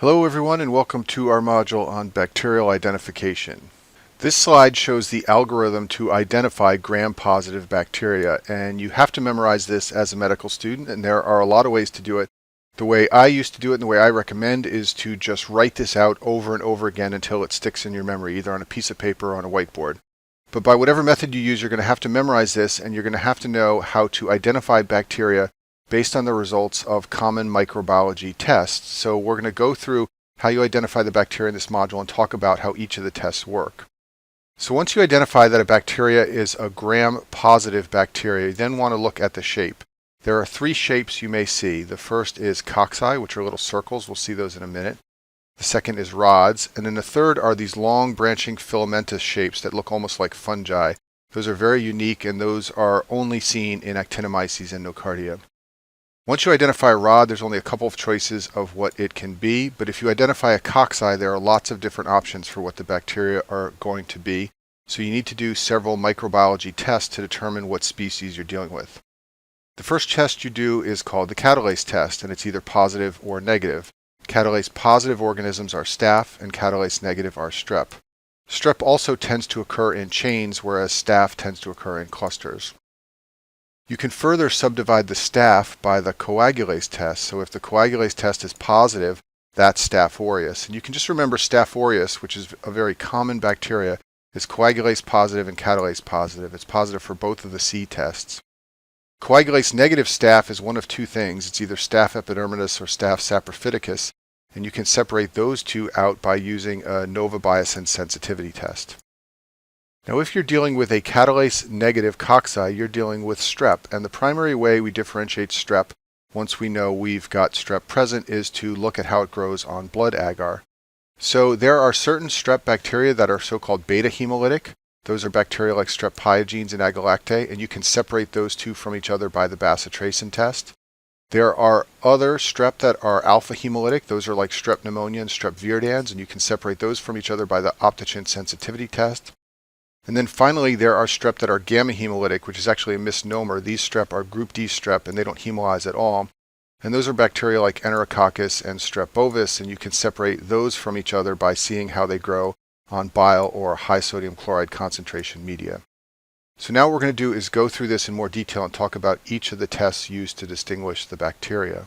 Hello everyone and welcome to our module on bacterial identification. This slide shows the algorithm to identify gram-positive bacteria, and you have to memorize this as a medical student, and there are a lot of ways to do it. The way I used to do it and the way I recommend is to just write this out over and over again until it sticks in your memory, either on a piece of paper or on a whiteboard. But by whatever method you use, you're going to have to memorize this, and you're going to have to know how to identify bacteria based on the results of common microbiology tests. So we're going to go through how you identify the bacteria in this module and talk about how each of the tests work. So once you identify that a bacteria is a gram-positive bacteria, you then want to look at the shape. There are three shapes you may see. The first is cocci, which are little circles. We'll see those in a minute. The second is rods. And then the third are these long branching filamentous shapes that look almost like fungi. Those are very unique, and those are only seen in actinomyces and nocardia. Once you identify a rod, there's only a couple of choices of what it can be, but if you identify a cocci, there are lots of different options for what the bacteria are going to be. So you need to do several microbiology tests to determine what species you're dealing with. The first test you do is called the catalase test, and it's either positive or negative. Catalase positive organisms are staph, and catalase negative are strep. Strep also tends to occur in chains, whereas staph tends to occur in clusters. You can further subdivide the staph by the coagulase test. So if the coagulase test is positive, that's Staph aureus. And you can just remember Staph aureus, which is a very common bacteria, is coagulase positive and catalase positive. It's positive for both of the C tests. Coagulase negative staph is one of two things. It's either Staph epidermidis or Staph saprophyticus, and you can separate those two out by using a novabiocin sensitivity test. Now, if you're dealing with a catalase negative cocci, you're dealing with strep, and the primary way we differentiate strep, once we know we've got strep present, is to look at how it grows on blood agar. So there are certain strep bacteria that are so-called beta hemolytic. Those are bacteria like strep pyogenes and agalactae, and you can separate those two from each other by the bacitracin test. There are other strep that are alpha hemolytic. Those are like strep pneumonia and strep viridans, and you can separate those from each other by the optochin sensitivity test. And then finally, there are strep that are gamma hemolytic, which is actually a misnomer. These strep are group D strep, and they don't hemolyze at all. And those are bacteria like Enterococcus and strep bovis, and you can separate those from each other by seeing how they grow on bile or high sodium chloride concentration media. So now what we're going to do is go through this in more detail and talk about each of the tests used to distinguish the bacteria.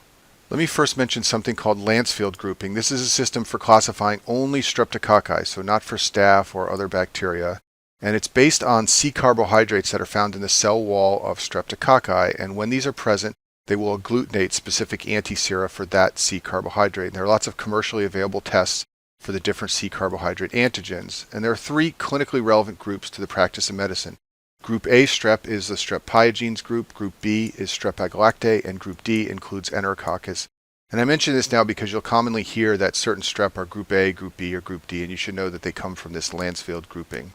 Let me first mention something called Lancefield grouping. This is a system for classifying only streptococci, so not for staph or other bacteria. And it's based on C carbohydrates that are found in the cell wall of streptococci, and when these are present, they will agglutinate specific antisera for that C carbohydrate. And there are lots of commercially available tests for the different C carbohydrate antigens, and there are three clinically relevant groups to the practice of medicine. Group A strep is the strep pyogenes group, Group B is strep agalactae, and Group D includes Enterococcus. And I mention this now because you'll commonly hear that certain strep are Group A, Group B, or Group D, and you should know that they come from this Lancefield grouping.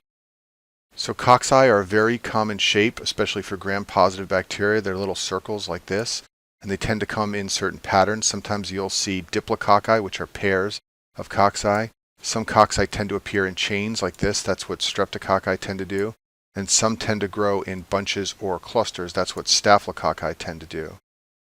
So cocci are a very common shape, especially for gram-positive bacteria. They're little circles like this, and they tend to come in certain patterns. Sometimes you'll see diplococci, which are pairs of cocci. Some cocci tend to appear in chains like this. That's what streptococci tend to do. And some tend to grow in bunches or clusters. That's what staphylococci tend to do.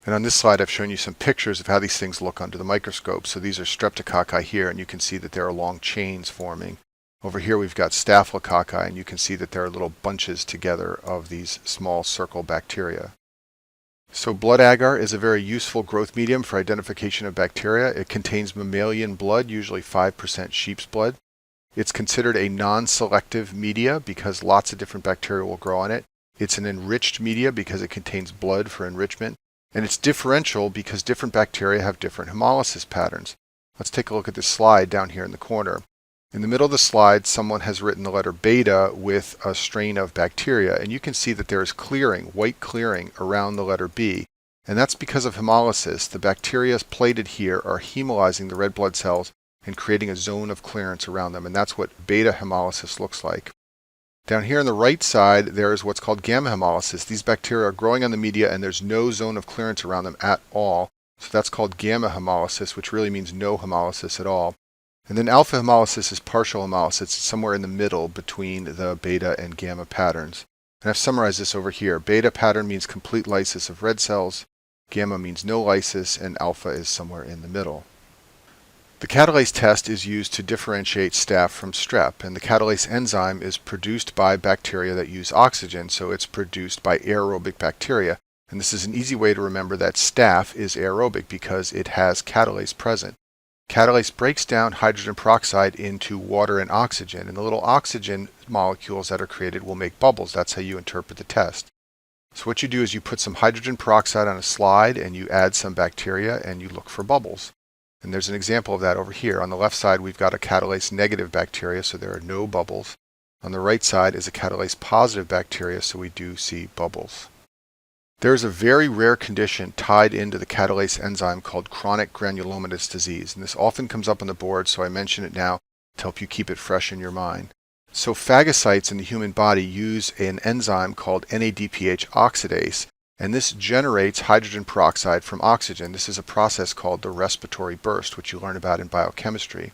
And on this slide, I've shown you some pictures of how these things look under the microscope. So these are streptococci here, and you can see that there are long chains forming. Over here we've got staphylococci, and you can see that there are little bunches together of these small circle bacteria. So blood agar is a very useful growth medium for identification of bacteria. It contains mammalian blood, usually 5% sheep's blood. It's considered a non-selective media because lots of different bacteria will grow on it. It's an enriched media because it contains blood for enrichment. And it's differential because different bacteria have different hemolysis patterns. Let's take a look at this slide down here in the corner. In the middle of the slide, someone has written the letter beta with a strain of bacteria, and you can see that there is clearing, white clearing around the letter B. And that's because of hemolysis. The bacteria plated here are hemolyzing the red blood cells and creating a zone of clearance around them, and that's what beta hemolysis looks like. Down here on the right side, there is what's called gamma hemolysis. These bacteria are growing on the media, and there's no zone of clearance around them at all. So that's called gamma hemolysis, which really means no hemolysis at all. And then alpha hemolysis is partial hemolysis. It's somewhere in the middle between the beta and gamma patterns. And I've summarized this over here. Beta pattern means complete lysis of red cells. Gamma means no lysis, and alpha is somewhere in the middle. The catalase test is used to differentiate staph from strep, and the catalase enzyme is produced by bacteria that use oxygen, so it's produced by aerobic bacteria. And this is an easy way to remember that staph is aerobic because it has catalase present. Catalase breaks down hydrogen peroxide into water and oxygen, and the little oxygen molecules that are created will make bubbles. That's how you interpret the test. So what you do is you put some hydrogen peroxide on a slide and you add some bacteria and you look for bubbles. And there's an example of that over here. On the left side we've got a catalase negative bacteria, so there are no bubbles. On the right side is a catalase positive bacteria, so we do see bubbles. There is a very rare condition tied into the catalase enzyme called chronic granulomatous disease, and this often comes up on the board, so I mention it now to help you keep it fresh in your mind. So phagocytes in the human body use an enzyme called NADPH oxidase, and this generates hydrogen peroxide from oxygen. This is a process called the respiratory burst, which you learn about in biochemistry.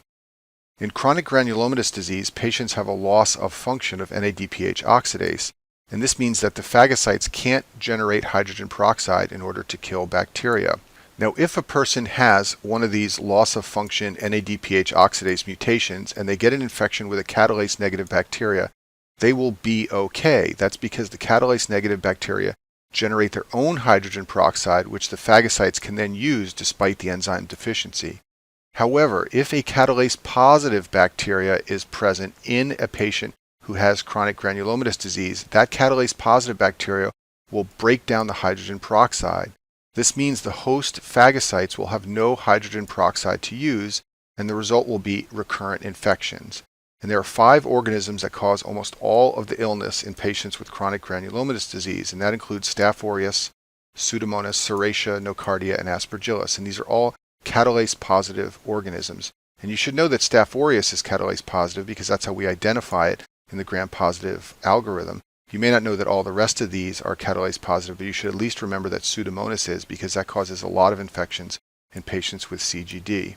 In chronic granulomatous disease, patients have a loss of function of NADPH oxidase, and this means that the phagocytes can't generate hydrogen peroxide in order to kill bacteria. Now, if a person has one of these loss of function NADPH oxidase mutations and they get an infection with a catalase negative bacteria, they will be okay. That's because the catalase negative bacteria generate their own hydrogen peroxide, which the phagocytes can then use despite the enzyme deficiency. However, if a catalase positive bacteria is present in a patient who has chronic granulomatous disease, that catalase positive bacteria will break down the hydrogen peroxide. This means the host phagocytes will have no hydrogen peroxide to use, and the result will be recurrent infections. And there are 5 organisms that cause almost all of the illness in patients with chronic granulomatous disease, and that includes Staph aureus, Pseudomonas, Serratia, Nocardia, and Aspergillus. And these are all catalase positive organisms. And you should know that Staph aureus is catalase positive because that's how we identify it in the gram-positive algorithm. You may not know that all the rest of these are catalase positive, but you should at least remember that Pseudomonas is, because that causes a lot of infections in patients with CGD.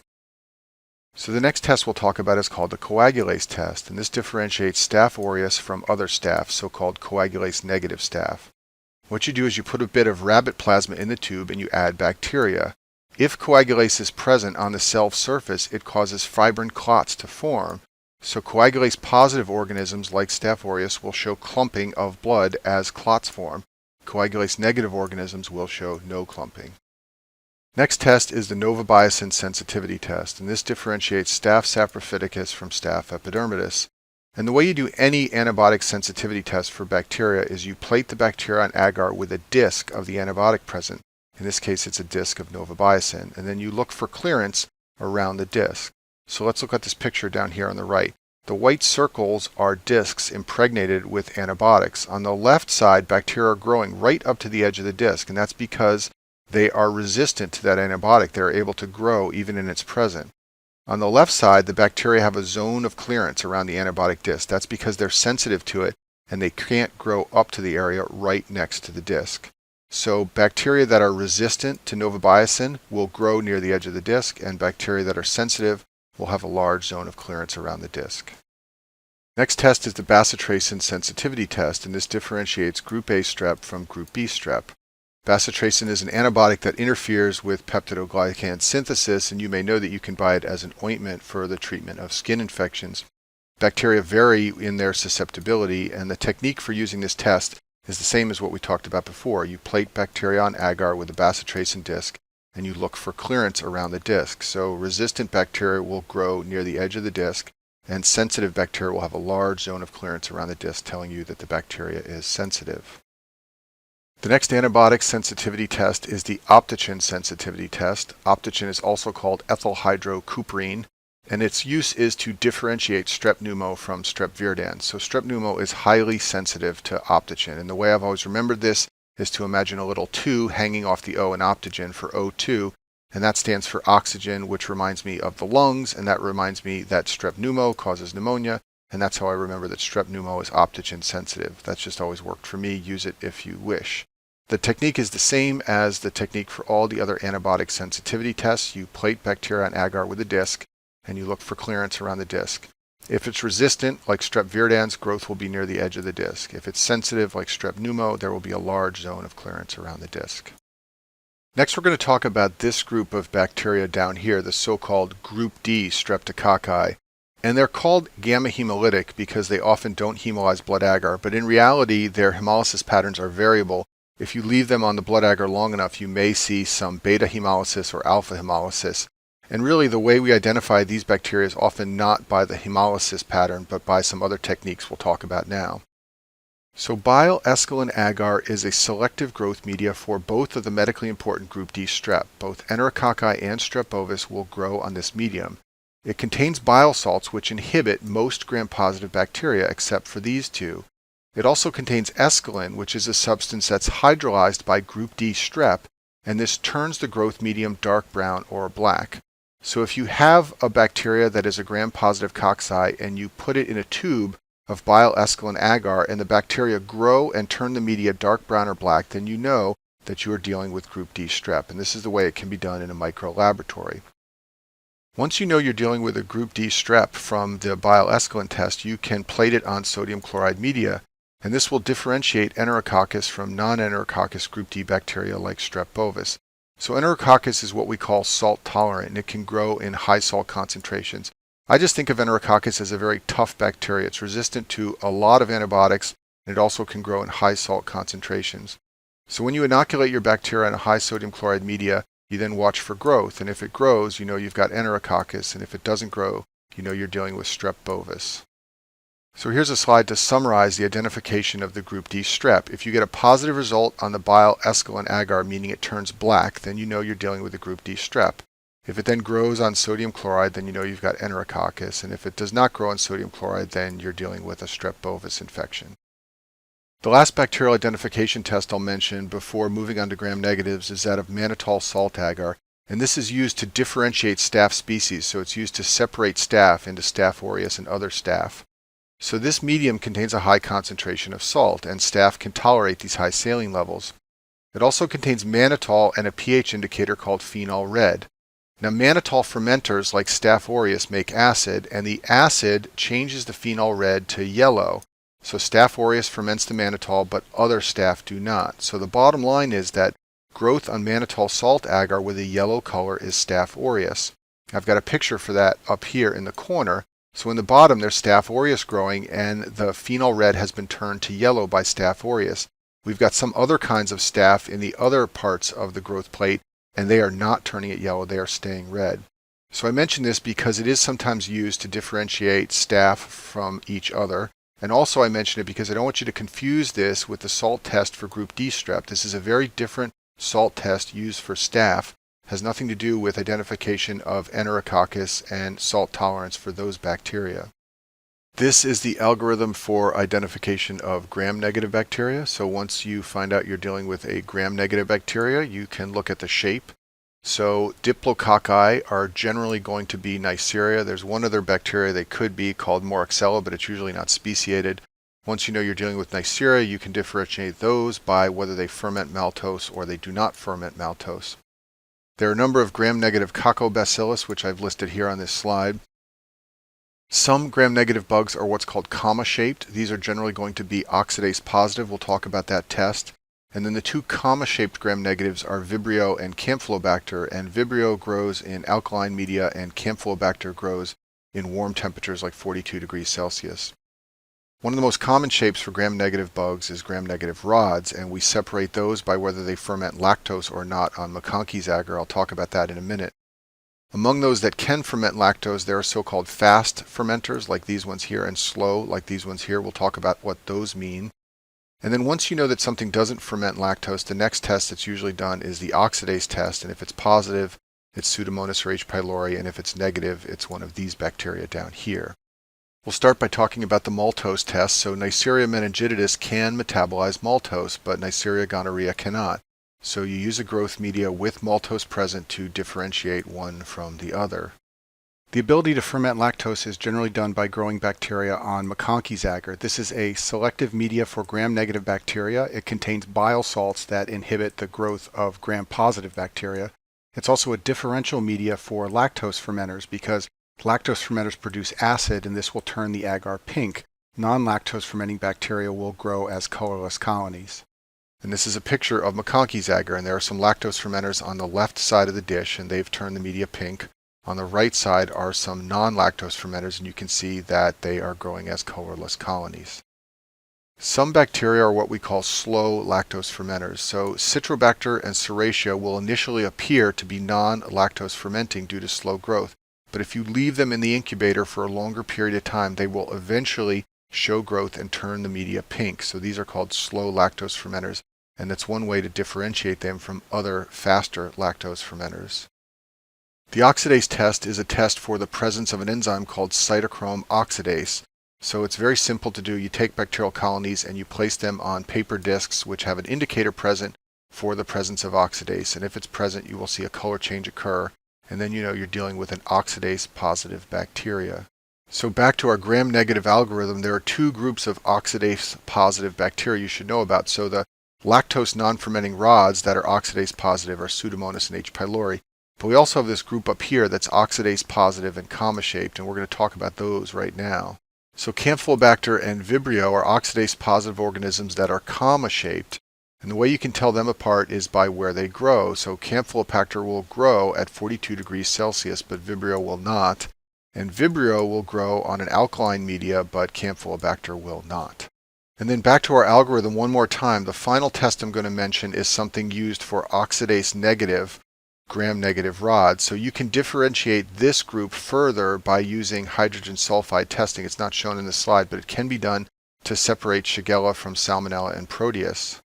So the next test we'll talk about is called the coagulase test, and this differentiates Staph aureus from other staph, so-called coagulase negative staph. What you do is you put a bit of rabbit plasma in the tube and you add bacteria. If coagulase is present on the cell surface, it causes fibrin clots to form. So coagulase positive organisms like Staph aureus will show clumping of blood as clots form. Coagulase negative organisms will show no clumping. Next test is the novobiocin sensitivity test, and this differentiates Staph saprophyticus from Staph epidermidis. And the way you do any antibiotic sensitivity test for bacteria is you plate the bacteria on agar with a disc of the antibiotic present. In this case, it's a disc of novobiocin, and then you look for clearance around the disc. So let's look at this picture down here on the right. The white circles are discs impregnated with antibiotics. On the left side, bacteria are growing right up to the edge of the disc, and that's because they are resistant to that antibiotic. They're able to grow even in its presence. On the left side, the bacteria have a zone of clearance around the antibiotic disc. That's because they're sensitive to it and they can't grow up to the area right next to the disc. So bacteria that are resistant to novobiocin will grow near the edge of the disc, and bacteria that are sensitive will have a large zone of clearance around the disc. Next test is the bacitracin sensitivity test, and this differentiates group A strep from group B strep. Bacitracin is an antibiotic that interferes with peptidoglycan synthesis, and you may know that you can buy it as an ointment for the treatment of skin infections. Bacteria vary in their susceptibility, and the technique for using this test is the same as what we talked about before. You plate bacteria on agar with a bacitracin disc, and you look for clearance around the disc. So resistant bacteria will grow near the edge of the disc, and sensitive bacteria will have a large zone of clearance around the disc, telling you that the bacteria is sensitive. The next antibiotic sensitivity test is the optichin sensitivity test. Optichin is also called ethyl hydrocuprine, and its use is to differentiate strep pneumo from strep viridans. So strep pneumo is highly sensitive to optichin, and the way I've always remembered this is to imagine a little 2 hanging off the O in optogen for O2, and that stands for oxygen, which reminds me of the lungs, and that reminds me that strep pneumo causes pneumonia, and that's how I remember that strep pneumo is optichin sensitive. That's just always worked for me. Use it if you wish. The technique is the same as the technique for all the other antibiotic sensitivity tests. You plate bacteria on agar with a disc, and you look for clearance around the disc. If it's resistant, like strep viridans, growth will be near the edge of the disc. If it's sensitive, like strep pneumo, there will be a large zone of clearance around the disc. Next, we're going to talk about this group of bacteria down here, the so-called Group D streptococci. And they're called gamma hemolytic because they often don't hemolyze blood agar, but in reality, their hemolysis patterns are variable. If you leave them on the blood agar long enough, you may see some beta hemolysis or alpha hemolysis. And really, the way we identify these bacteria is often not by the hemolysis pattern, but by some other techniques we'll talk about now. So bile esculin agar is a selective growth media for both of the medically important group D strep. Both enterococci and strep bovis will grow on this medium. It contains bile salts which inhibit most gram-positive bacteria except for these two. It also contains esculin, which is a substance that's hydrolyzed by group D strep, and this turns the growth medium dark brown or black. So if you have a bacteria that is a gram-positive cocci and you put it in a tube of bile esculin agar and the bacteria grow and turn the media dark brown or black, then you know that you are dealing with group D strep, and this is the way it can be done in a microlaboratory. Once you know you're dealing with a group D strep from the bile esculin test, you can plate it on sodium chloride media, and this will differentiate Enterococcus from non-Enterococcus group D bacteria like strep bovis. So Enterococcus is what we call salt tolerant, and it can grow in high salt concentrations. I just think of Enterococcus as a very tough bacteria. It's resistant to a lot of antibiotics, and it also can grow in high salt concentrations. So when you inoculate your bacteria in a high sodium chloride media, you then watch for growth, and if it grows, you know you've got Enterococcus, and if it doesn't grow, you know you're dealing with strep bovis. So here's a slide to summarize the identification of the group D strep. If you get a positive result on the bile esculin agar, meaning it turns black, then you know you're dealing with the group D strep. If it then grows on sodium chloride, then you know you've got Enterococcus, and if it does not grow on sodium chloride, then you're dealing with a strep bovis infection. The last bacterial identification test I'll mention before moving on to gram-negatives is that of mannitol salt agar, and this is used to differentiate staph species, so it's used to separate staph into Staph aureus and other staph. So this medium contains a high concentration of salt, and staph can tolerate these high saline levels. It also contains mannitol and a pH indicator called phenol red. Now mannitol fermenters like Staph aureus make acid, and the acid changes the phenol red to yellow. So Staph aureus ferments the mannitol, but other staph do not. So the bottom line is that growth on mannitol salt agar with a yellow color is Staph aureus. I've got a picture for that up here in the corner. So in the bottom there's Staph aureus growing, and the phenol red has been turned to yellow by Staph aureus. We've got some other kinds of staph in the other parts of the growth plate, and they are not turning it yellow, they are staying red. So I mention this because it is sometimes used to differentiate staph from each other. And also I mention it because I don't want you to confuse this with the salt test for group D strep. This is a very different salt test used for staph. It has nothing to do with identification of Enterococcus and salt tolerance for those bacteria. This is the algorithm for identification of gram-negative bacteria. So once you find out you're dealing with a gram-negative bacteria, you can look at the shape. So diplococci are generally going to be Neisseria. There's one other bacteria they could be called Moraxella, but it's usually not speciated. Once you know you're dealing with Neisseria, you can differentiate those by whether they ferment maltose or they do not ferment maltose. There are a number of gram-negative Coccobacillus, which I've listed here on this slide. Some gram-negative bugs are what's called comma-shaped. These are generally going to be oxidase positive. We'll talk about that test. And then the two comma-shaped gram-negatives are Vibrio and Campylobacter, and Vibrio grows in alkaline media and Campylobacter grows in warm temperatures like 42 degrees Celsius. One of the most common shapes for gram-negative bugs is gram-negative rods, and we separate those by whether they ferment lactose or not on McConkey's agar. I'll talk about that in a minute. Among those that can ferment lactose, there are so-called fast fermenters like these ones here and slow like these ones here. We'll talk about what those mean. And then once you know that something doesn't ferment lactose, the next test that's usually done is the oxidase test, and if it's positive, it's Pseudomonas or H. pylori, and if it's negative, it's one of these bacteria down here. We'll start by talking about the maltose test. So Neisseria meningitidis can metabolize maltose, but Neisseria gonorrhea cannot. So you use a growth media with maltose present to differentiate one from the other. The ability to ferment lactose is generally done by growing bacteria on McConkey's agar. This is a selective media for gram-negative bacteria. It contains bile salts that inhibit the growth of gram-positive bacteria. It's also a differential media for lactose fermenters because lactose fermenters produce acid, and this will turn the agar pink. Non-lactose fermenting bacteria will grow as colorless colonies. And this is a picture of McConkey's agar, and there are some lactose fermenters on the left side of the dish, and they've turned the media pink. On the right side are some non-lactose fermenters, and you can see that they are growing as colorless colonies. Some bacteria are what we call slow lactose fermenters. So Citrobacter and Serratia will initially appear to be non-lactose fermenting due to slow growth. But if you leave them in the incubator for a longer period of time, they will eventually show growth and turn the media pink. So these are called slow lactose fermenters, and that's one way to differentiate them from other faster lactose fermenters. The oxidase test is a test for the presence of an enzyme called cytochrome oxidase. So it's very simple to do. You take bacterial colonies and you place them on paper discs which have an indicator present for the presence of oxidase. And if it's present, you will see a color change occur. And then you know you're dealing with an oxidase-positive bacteria. So back to our gram-negative algorithm, there are two groups of oxidase-positive bacteria you should know about. So the lactose non-fermenting rods that are oxidase-positive are Pseudomonas and H. pylori. But we also have this group up here that's oxidase-positive and comma-shaped, and we're going to talk about those right now. So Campylobacter and Vibrio are oxidase-positive organisms that are comma-shaped. And the way you can tell them apart is by where they grow. So Campylobacter will grow at 42 degrees Celsius, but Vibrio will not. And Vibrio will grow on an alkaline media, but Campylobacter will not. And then back to our algorithm one more time. The final test I'm going to mention is something used for oxidase-negative, gram-negative rods. So you can differentiate this group further by using hydrogen sulfide testing. It's not shown in this slide, but it can be done to separate Shigella from Salmonella and Proteus.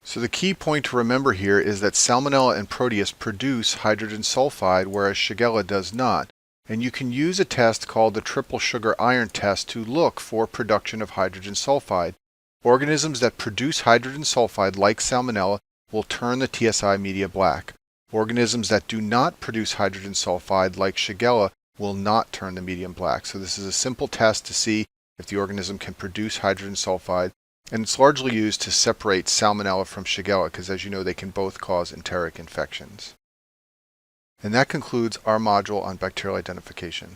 So the key point to remember here is that Salmonella and Proteus produce hydrogen sulfide, whereas Shigella does not. And you can use a test called the triple sugar iron test to look for production of hydrogen sulfide. Organisms that produce hydrogen sulfide, like Salmonella, will turn the TSI media black. Organisms that do not produce hydrogen sulfide, like Shigella, will not turn the medium black. So this is a simple test to see if the organism can produce hydrogen sulfide. And it's largely used to separate Salmonella from Shigella because, as you know, they can both cause enteric infections. And that concludes our module on bacterial identification.